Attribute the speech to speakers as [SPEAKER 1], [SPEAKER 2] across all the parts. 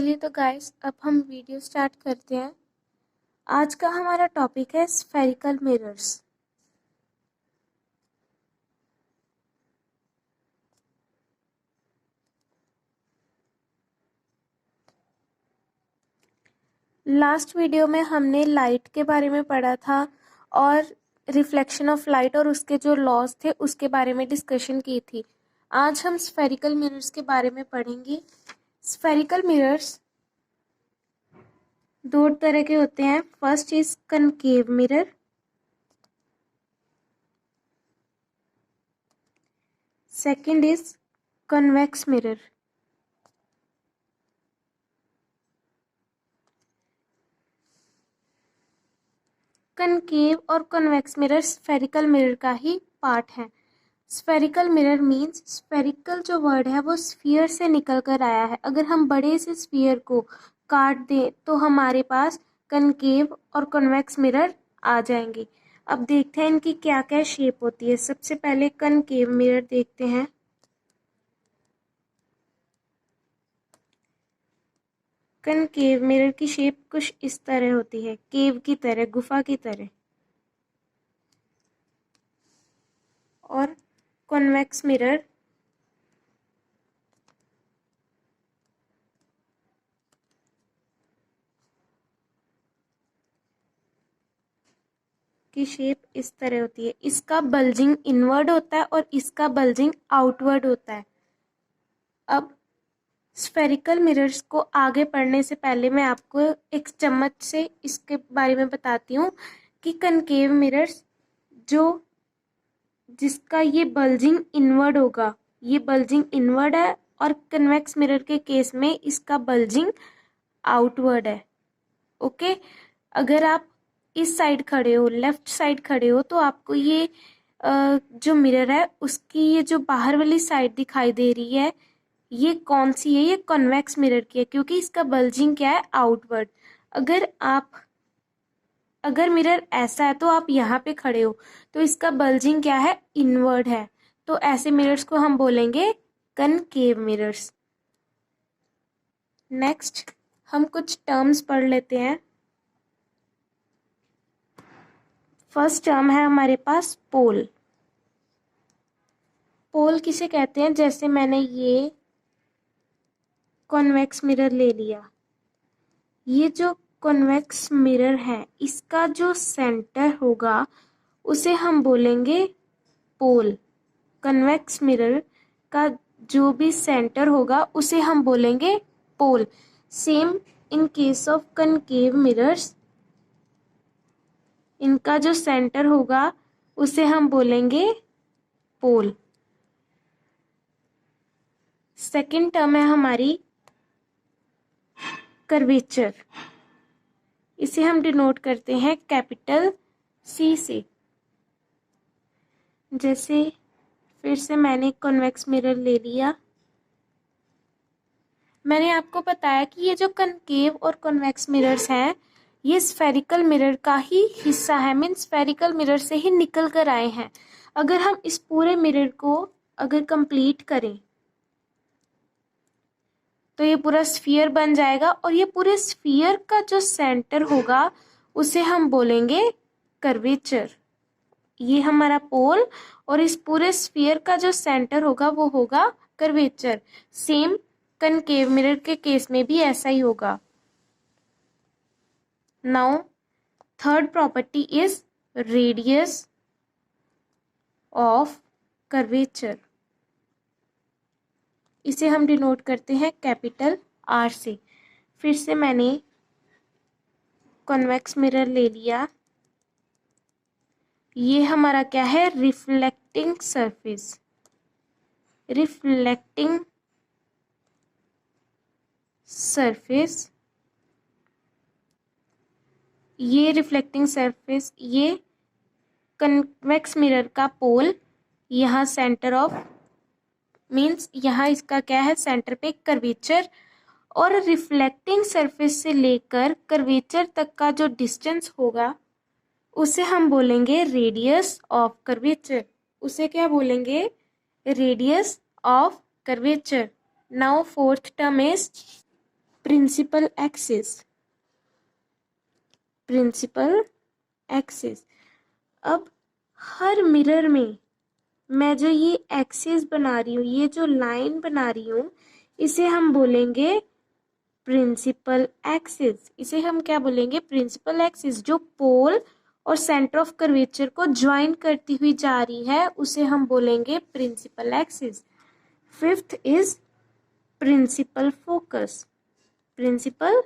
[SPEAKER 1] चलिए तो गाइस अब हम वीडियो स्टार्ट करते हैं। आज का हमारा टॉपिक है स्फेरिकल मिरर्स। लास्ट वीडियो में हमने लाइट के बारे में पढ़ा था और रिफ्लेक्शन ऑफ लाइट और उसके जो लॉज थे उसके बारे में डिस्कशन की थी। आज हम स्फेरिकल मिरर्स के बारे में पढ़ेंगे। स्फेरिकल मिरर्स दो तरह के होते हैं। First is concave mirror, second is convex mirror. Concave और कन्वेक्स मिरर स्फेरिकल मिरर का ही पार्ट है। स्फेरिकल मिरर मीन्स स्फेरिकल जो वर्ड है वो स्फीयर से निकल कर आया है। अगर हम बड़े से स्फीयर को काट दें तो हमारे पास कनकेव और कन्वेक्स मिरर आ जाएंगे। अब देखते हैं इनकी क्या क्या शेप होती है। सबसे पहले कनकेव मिरर देखते हैं। कनकेव मिरर की शेप कुछ इस तरह होती है, केव की तरह, गुफा की तरह। और कॉन्वेक्स मिरर की शेप इस तरह होती है। इसका बल्जिंग इनवर्ड होता है और इसका बल्जिंग आउटवर्ड होता है। अब स्फेरिकल मिरर्स को आगे पढ़ने से पहले मैं आपको एक चम्मच से इसके बारे में बताती हूँ कि कनकेव मिरर्स जो जिसका ये बल्जिंग इनवर्ड होगा, ये बल्जिंग इनवर्ड है, और कन्वेक्स मिरर के केस में इसका बल्जिंग आउटवर्ड है। ओके, अगर आप इस साइड खड़े हो, लेफ्ट साइड खड़े हो, तो आपको ये जो मिरर है उसकी ये जो बाहर वाली साइड दिखाई दे रही है, ये कौन सी है? ये कॉन्वेक्स मिरर की है, क्योंकि इसका बल्जिंग क्या है? आउटवर्ड। अगर मिरर ऐसा है तो आप यहाँ पे खड़े हो तो इसका बल्जिंग क्या है? इनवर्ड है। तो ऐसे मिरर्स को हम बोलेंगे कनकेव मिरर्स। नेक्स्ट हम कुछ टर्म्स पढ़ लेते हैं। फर्स्ट टर्म है हमारे पास पोल। पोल किसे कहते हैं? जैसे मैंने ये कॉन्वेक्स मिरर ले लिया, ये जो कॉन्वेक्स मिरर है इसका जो सेंटर होगा उसे हम बोलेंगे पोल। कन्वेक्स मिरर का जो भी सेंटर होगा उसे हम बोलेंगे pole. Same in case of concave mirrors, इनका जो सेंटर होगा उसे हम बोलेंगे पोल। सेकंड टर्म है हमारी कर्वेचर। इसे हम डिनोट करते हैं कैपिटल सी से। जैसे फिर से मैंने कॉन्वेक्स मिरर ले लिया, मैंने आपको बताया कि ये जो कनकेव और कॉन्वेक्स मिरर्स हैं ये स्फेरिकल मिरर का ही हिस्सा है, मीन स्फेरिकल मिरर से ही निकल कर आए हैं। अगर हम इस पूरे मिरर को अगर कंप्लीट करें तो ये पूरा स्फीयर बन जाएगा, और ये पूरे स्फीयर का जो सेंटर होगा उसे हम बोलेंगे कर्वेचर। ये हमारा पोल, और इस पूरे स्फीयर का जो सेंटर होगा वो होगा कर्वेचर। सेम कनकेव मिरर के केस में भी ऐसा ही होगा। Now third property is radius of curvature. इसे हम डिनोट करते हैं कैपिटल आर से। फिर से मैंने कॉन्वेक्स मिरर ले लिया, ये हमारा क्या है? Reflecting surface. रिफ्लेक्टिंग सरफेस, ये रिफ्लेक्टिंग सरफेस, ये कन्वेक्स मिरर का पोल। यहाँ सेंटर ऑफ मीन्स यहाँ इसका क्या है? सेंटर पे कर्वेचर, और रिफ्लेक्टिंग सरफेस से लेकर कर्वेचर तक का जो डिस्टेंस होगा उसे हम बोलेंगे रेडियस ऑफ कर्वेचर। उसे क्या बोलेंगे? Radius of curvature. Now fourth term is principal axis, principal axis. अब हर मिरर में मैं जो ये एक्सिस बना रही हूँ, ये जो लाइन बना रही हूँ, इसे हम बोलेंगे प्रिंसिपल एक्सिस। इसे हम क्या बोलेंगे? Principal axis. जो पोल और सेंटर ऑफ कर्वेचर को ज्वाइन करती हुई जा रही है उसे हम बोलेंगे principal axis. Fifth is principal focus, principal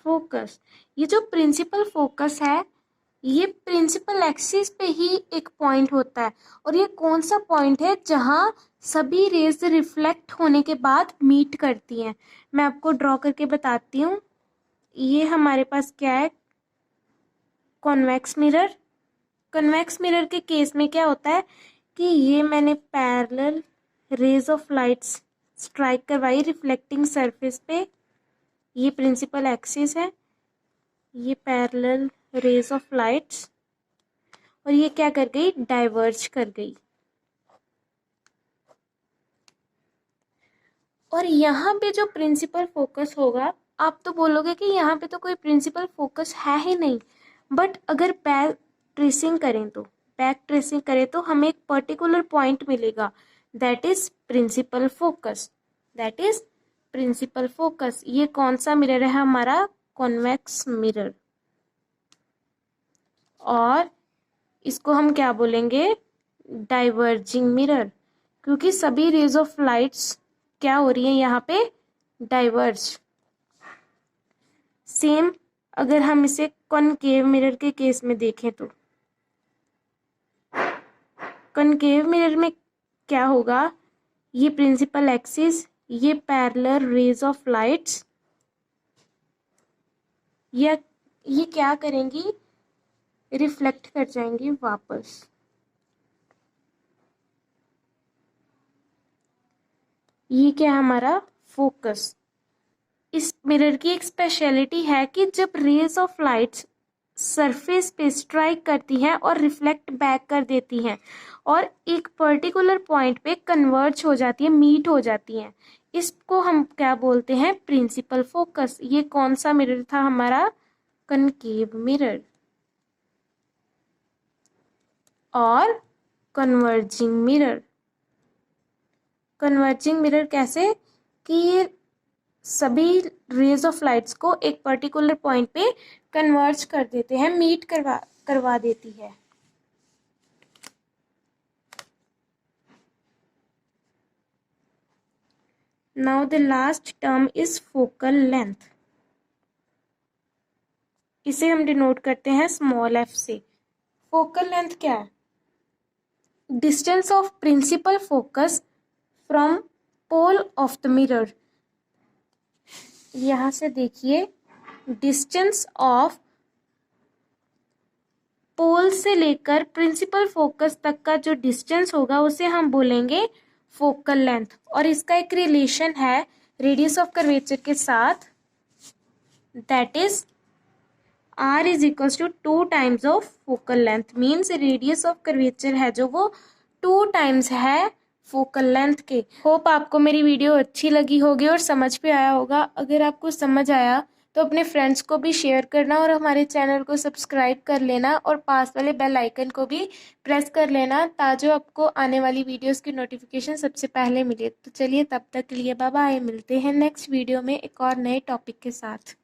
[SPEAKER 1] focus. ये जो प्रिंसिपल फोकस है ये प्रिंसिपल एक्सिस पे ही एक पॉइंट होता है, और ये कौन सा पॉइंट है? जहां सभी रेज रिफ्लेक्ट होने के बाद मीट करती हैं। मैं आपको ड्रॉ करके बताती हूँ। ये हमारे पास क्या है? Convex mirror. कन्वेक्स मिरर के केस में क्या होता है कि ये मैंने parallel raise of lights strike करवाई रिफ्लेक्टिंग सरफेस पे, ये प्रिंसिपल एक्सिस है, ये पैरेलल रेज ऑफ लाइट्स, और ये क्या कर गई? डाइवर्ज कर गई। और यहाँ पे जो प्रिंसिपल फोकस होगा, आप तो बोलोगे कि यहाँ पे तो कोई प्रिंसिपल फोकस है ही नहीं, बट अगर बैक ट्रेसिंग करें तो हमें एक पर्टिकुलर पॉइंट मिलेगा, that is principal focus, that is principal focus. ये कौन सा मिरर है? हमारा कॉन्वेक्स मिरर। और इसको हम क्या बोलेंगे? डाइवर्जिंग मिरर, क्योंकि सभी रेज ऑफ लाइट्स क्या हो रही है यहाँ पे? डाइवर्ज। सेम अगर हम इसे कॉनकेव मिरर के केस में देखें तो कॉनकेव मिरर में क्या होगा? ये प्रिंसिपल एक्सिस, ये पैरेलल रेज ऑफ लाइट्स, ये क्या करेंगी? रिफ्लेक्ट कर जाएंगी वापस। ये क्या है? हमारा फोकस। इस मिरर की एक स्पेशलिटी है कि जब रेज ऑफ लाइट्स सरफेस पे स्ट्राइक करती हैं और रिफ्लेक्ट बैक कर देती हैं और एक पर्टिकुलर पॉइंट पे कन्वर्ज हो जाती है, मीट हो जाती हैं, इसको हम क्या बोलते हैं? Principal focus. ये कौन सा मिरर था? हमारा कनकेव मिरर। और कन्वर्जिंग मिरर, कन्वर्जिंग मिरर कैसे? कि ये सभी रेज ऑफ लाइट्स को एक पर्टिकुलर पॉइंट पे कन्वर्ज कर देते हैं, मीट करवा देती है। Now the last term is focal length. इसे हम डिनोट करते हैं स्मॉल एफ से। फोकल लेंथ क्या है? Distance of principal focus from pole of the mirror. यहां से देखिए, डिस्टेंस ऑफ पोल से लेकर प्रिंसिपल फोकस तक का जो डिस्टेंस होगा उसे हम बोलेंगे फोकल लेंथ। और इसका एक रिलेशन है रेडियस ऑफ कर्वेचर के साथ, that is r is equals to 2 times of focal length. Means radius of curvature है जो वो 2 टाइम्स है फोकल लेंथ के। होप आपको मेरी वीडियो अच्छी लगी होगी और समझ पे आया होगा। अगर आपको समझ आया तो अपने फ्रेंड्स को भी शेयर करना और हमारे चैनल को सब्सक्राइब कर लेना और पास वाले बेल आइकन को भी प्रेस कर लेना, ताकि आपको आने वाली वीडियोस की नोटिफिकेशन सबसे पहले मिले। तो चलिए, तब तक के लिए बाय बाय। मिलते हैं नेक्स्ट वीडियो में एक और नए टॉपिक के साथ।